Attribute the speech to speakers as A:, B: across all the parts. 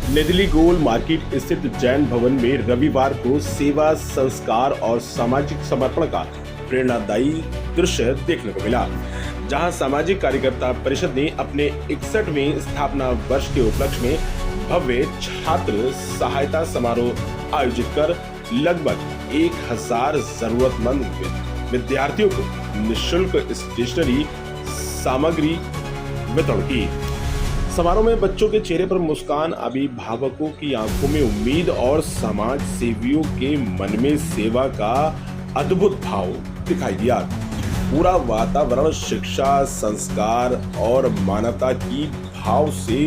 A: नेदली गोल market स्थित जैन भवन में रविवार को सेवा, संस्कार और सामाजिक समर्पण का प्रेरणादायी दृश्य देखने को मिला, जहां सामाजिक कार्यकर्ता परिषद ने अपने 61वें स्थापना वर्ष के उपलक्ष्य में भव्य छात्र सहायता समारोह आयोजित कर लगभग 1000 जरूरतमंद विद्यार्थियों को निःशुल्क स्टेशनरी सामग्री वितरण की। समारोह में बच्चों के चेहरे पर मुस्कान, अभिभावकों की आंखों में उम्मीद और समाज सेवियों के मन में सेवा का अद्भुत भाव दिखाई दिया। पूरा वातावरण शिक्षा, संस्कार और मानवता की भाव से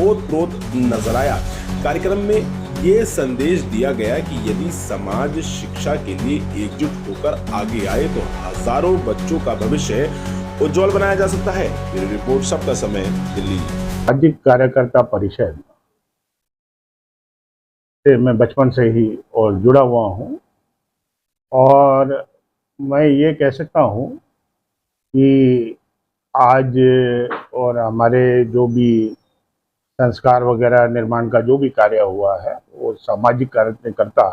A: ओतप्रोत नजर आया। कार्यक्रम में ये संदेश दिया गया कि यदि समाज शिक्षा के लिए एकजुट होकर आगे आए तो हजारों बच्चों का भविष्य उज्जवल बनाया जा सकता है। ये रिपोर्ट सबका समय, दिल्ली।
B: सामाजिक कार्यकर्ता परिषद से मैं बचपन से ही और जुड़ा हुआ हूँ और मैं ये कह सकता हूँ कि आज और हमारे जो भी संस्कार वगैरह निर्माण का जो भी कार्य हुआ है वो सामाजिक कार्यकर्ता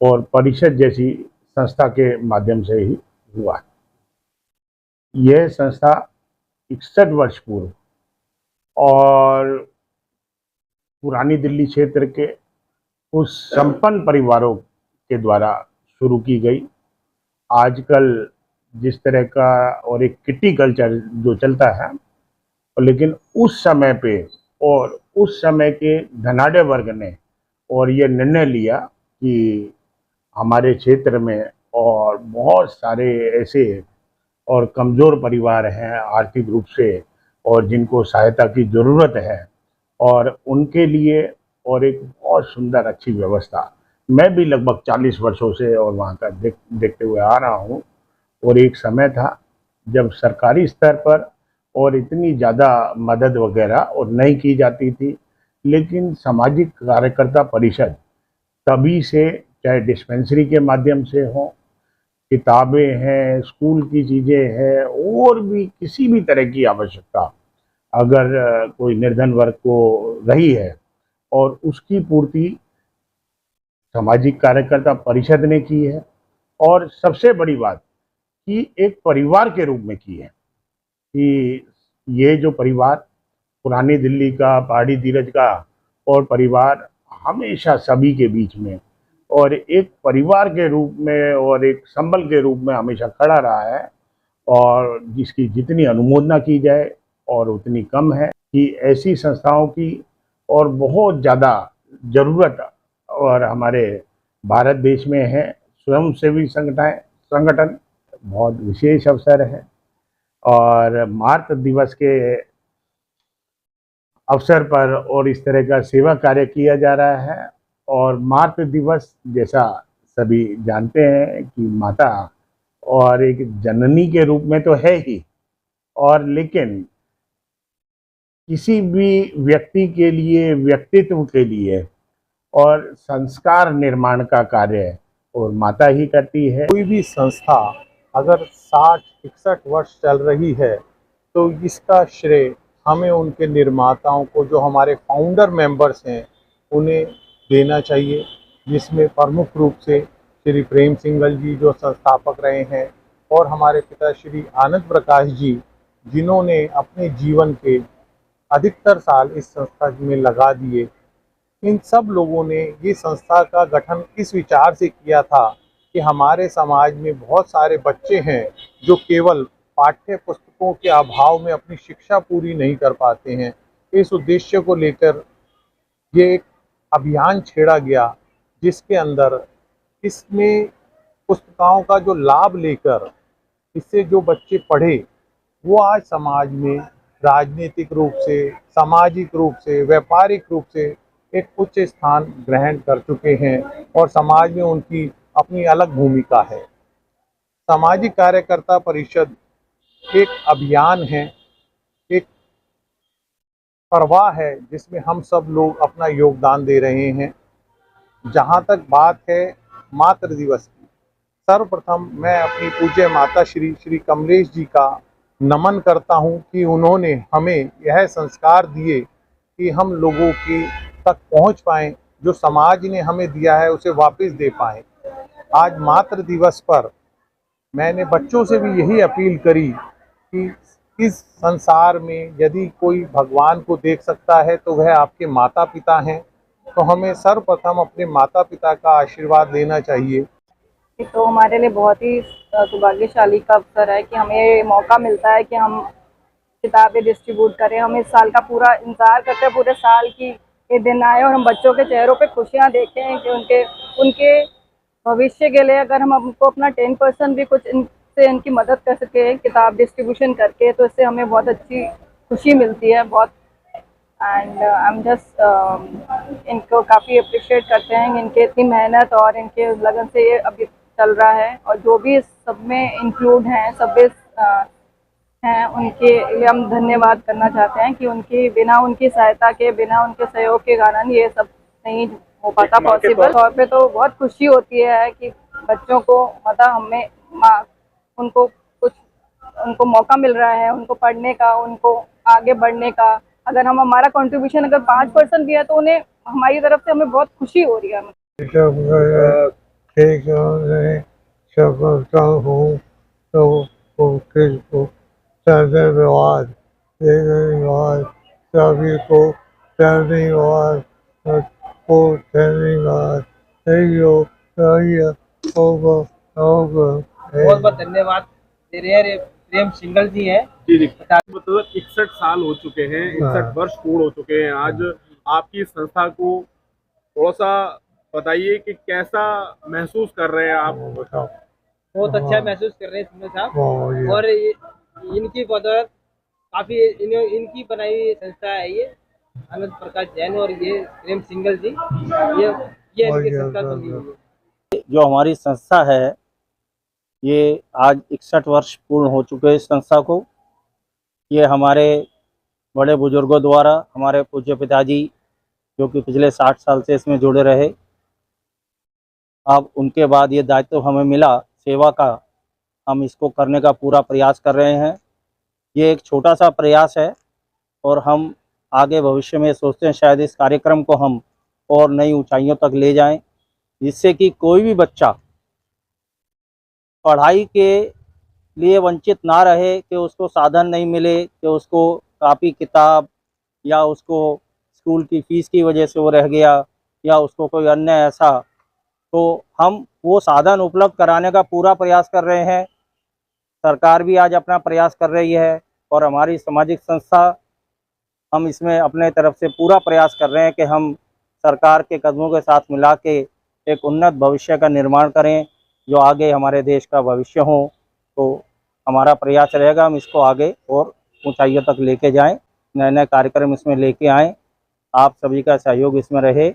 B: और परिषद जैसी संस्था के माध्यम से ही हुआ है। यह संस्था 61 वर्ष पूर्व और पुरानी दिल्ली क्षेत्र के उस संपन्न परिवारों के द्वारा शुरू की गई। आजकल जिस तरह का और एक किटी कल्चर जो चलता है, लेकिन उस समय पे और उस समय के धनाढ़ वर्ग ने और ये निर्णय लिया कि हमारे क्षेत्र में और बहुत सारे ऐसे और कमज़ोर परिवार हैं आर्थिक रूप से और जिनको सहायता की ज़रूरत है और उनके लिए और एक बहुत सुंदर अच्छी व्यवस्था। मैं भी लगभग 40 वर्षों से और वहाँ का देखते हुए आ रहा हूँ और एक समय था जब सरकारी स्तर पर और इतनी ज़्यादा मदद वगैरह और नहीं की जाती थी, लेकिन सामाजिक कार्यकर्ता परिषद तभी से, चाहे डिस्पेंसरी के माध्यम से हो, किताबें हैं, स्कूल की चीज़ें हैं और भी किसी भी तरह की आवश्यकता अगर कोई निर्धन वर्ग को रही है और उसकी पूर्ति सामाजिक कार्यकर्ता परिषद ने की है। और सबसे बड़ी बात कि एक परिवार के रूप में की है कि ये जो परिवार पुरानी दिल्ली का, पहाड़ी धीरज का और परिवार हमेशा सभी के बीच में और एक परिवार के रूप में और एक संबल के रूप में हमेशा खड़ा रहा है और जिसकी जितनी अनुमोदना की जाए और उतनी कम है कि ऐसी संस्थाओं की और बहुत ज़्यादा ज़रूरत और हमारे भारत देश में है। स्वयंसेवी संगठन बहुत विशेष अवसर है और मातृ दिवस के अवसर पर और इस तरह का सेवा कार्य किया जा रहा है। और मातृ दिवस जैसा सभी जानते हैं कि माता और एक जननी के रूप में तो है ही, और लेकिन किसी भी व्यक्ति के लिए, व्यक्तित्व के लिए और संस्कार निर्माण का कार्य और माता ही करती है।
C: कोई भी संस्था अगर 60-61 वर्ष चल रही है तो इसका श्रेय हमें उनके निर्माताओं को, जो हमारे फाउंडर मेंबर्स हैं, उन्हें देना चाहिए, जिसमें प्रमुख रूप से श्री प्रेम सिंघल जी जो संस्थापक रहे हैं और हमारे पिता श्री आनंद प्रकाश जी, जिन्होंने अपने जीवन के अधिकतर साल इस संस्था में लगा दिए। इन सब लोगों ने ये संस्था का गठन इस विचार से किया था कि हमारे समाज में बहुत सारे बच्चे हैं जो केवल पाठ्य पुस्तकों के अभाव में अपनी शिक्षा पूरी नहीं कर पाते हैं। इस उद्देश्य को लेकर ये एक अभियान छेड़ा गया, जिसके अंदर इसमें पुस्तकों का जो लाभ लेकर इससे जो बच्चे पढ़े वो आज समाज में राजनीतिक रूप से, सामाजिक रूप से, व्यापारिक रूप से एक उच्च स्थान ग्रहण कर चुके हैं और समाज में उनकी अपनी अलग भूमिका है। सामाजिक कार्यकर्ता परिषद एक अभियान है, एक प्रवाह है जिसमें हम सब लोग अपना योगदान दे रहे हैं। जहाँ तक बात है मातृ दिवस की, सर्वप्रथम मैं अपनी पूज्य माता श्री कमलेश जी का नमन करता हूँ कि उन्होंने हमें यह संस्कार दिए कि हम लोगों की तक पहुंच पाएं, जो समाज ने हमें दिया है उसे वापस दे पाएं। आज मातृ दिवस पर मैंने बच्चों से भी यही अपील करी कि इस संसार में यदि कोई भगवान को देख सकता है तो वह आपके माता पिता हैं। तो हमें सर्वप्रथम अपने माता पिता का आशीर्वाद लेना चाहिए।
D: तो हमारे लिए बहुत ही सौभाग्यशाली का अवसर है कि हमें ये मौका मिलता है कि हम किताबें डिस्ट्रीब्यूट करें। हम इस साल का पूरा इंतज़ार करते हैं, पूरे साल की ये दिन आए और हम बच्चों के चेहरों पे खुशियाँ देखें कि उनके भविष्य के लिए अगर हम उनको अपना 10% भी कुछ इनसे इनकी मदद कर सकें किताब डिस्ट्रीब्यूशन करके, तो इससे हमें बहुत अच्छी खुशी मिलती है बहुत। एंड आई एम जस्ट इनको काफ़ी अप्रिशिएट करते हैं, इनके इतनी मेहनत और इनके लगन से ये अभी चल रहा है। और जो भी इस सब में इंक्लूड हैं, सब इस हैं, उनके लिए हम धन्यवाद करना चाहते हैं कि उनकी बिना उनकी सहायता के, बिना उनके सहयोग के कारण ये सब नहीं हो पाता पॉसिबल। तौर पे तो बहुत खुशी होती है कि बच्चों को मतलब हमें उनको कुछ उनको मौका मिल रहा है, उनको पढ़ने का, उनको आगे बढ़ने का। अगर हम हमारा कंट्रीब्यूशन अगर 5% भी है तो उन्हें हमारी तरफ से हमें बहुत खुशी हो रही है।
E: करता हूँ तो उनके को धन्यवाद धन्यवाद सभी को धन्यवाद को धन्यवाद
F: बहुत बहुत धन्यवाद दे रहे हैं। प्रेम सिंगल जी हैं।
A: जी जी, मतलब 61 साल हो चुके हैं, 61 वर्ष पूर्ण हो चुके हैं। आज आपकी संस्था को थोड़ा सा बताइए कि कैसा महसूस कर रहे हैं आप?
E: बताओ।
F: बहुत अच्छा महसूस कर रहे हैं सिंगल साहब। और इनकी बदौलत काफी इनकी बनाई हुई संस्था है ये आनंद प्रकाश जैन और ये प्रेम सिंगल जी, ये इनकी संस्था बनी हुई है।
G: जो हमारी संस्था है ये आज 61 वर्ष पूर्ण हो चुके हैं इस संस्था को। ये हमारे बड़े बुजुर्गों द्वारा, हमारे पूज्य पिताजी जो कि पिछले 60 साल से इसमें जुड़े रहे, अब उनके बाद ये दायित्व हमें मिला सेवा का, हम इसको करने का पूरा प्रयास कर रहे हैं। ये एक छोटा सा प्रयास है और हम आगे भविष्य में सोचते हैं शायद इस कार्यक्रम को हम और नई ऊंचाइयों तक ले जाएं, जिससे कि कोई भी बच्चा पढ़ाई के लिए वंचित ना रहे, कि उसको साधन नहीं मिले, कि उसको कापी किताब या उसको स्कूल की फीस की वजह से वो रह गया या उसको कोई अन्य ऐसा, तो हम वो साधन उपलब्ध कराने का पूरा प्रयास कर रहे हैं। सरकार भी आज अपना प्रयास कर रही है और हमारी सामाजिक संस्था, हम इसमें अपने तरफ से पूरा प्रयास कर रहे हैं कि हम सरकार के कदमों के साथ मिला के एक उन्नत भविष्य का निर्माण करें, जो आगे हमारे देश का भविष्य हो। तो हमारा प्रयास रहेगा हम इसको आगे और ऊंचाइयों तक लेके जाएं, नए नए कार्यक्रम इसमें लेके आएं। आप सभी का सहयोग इसमें रहे।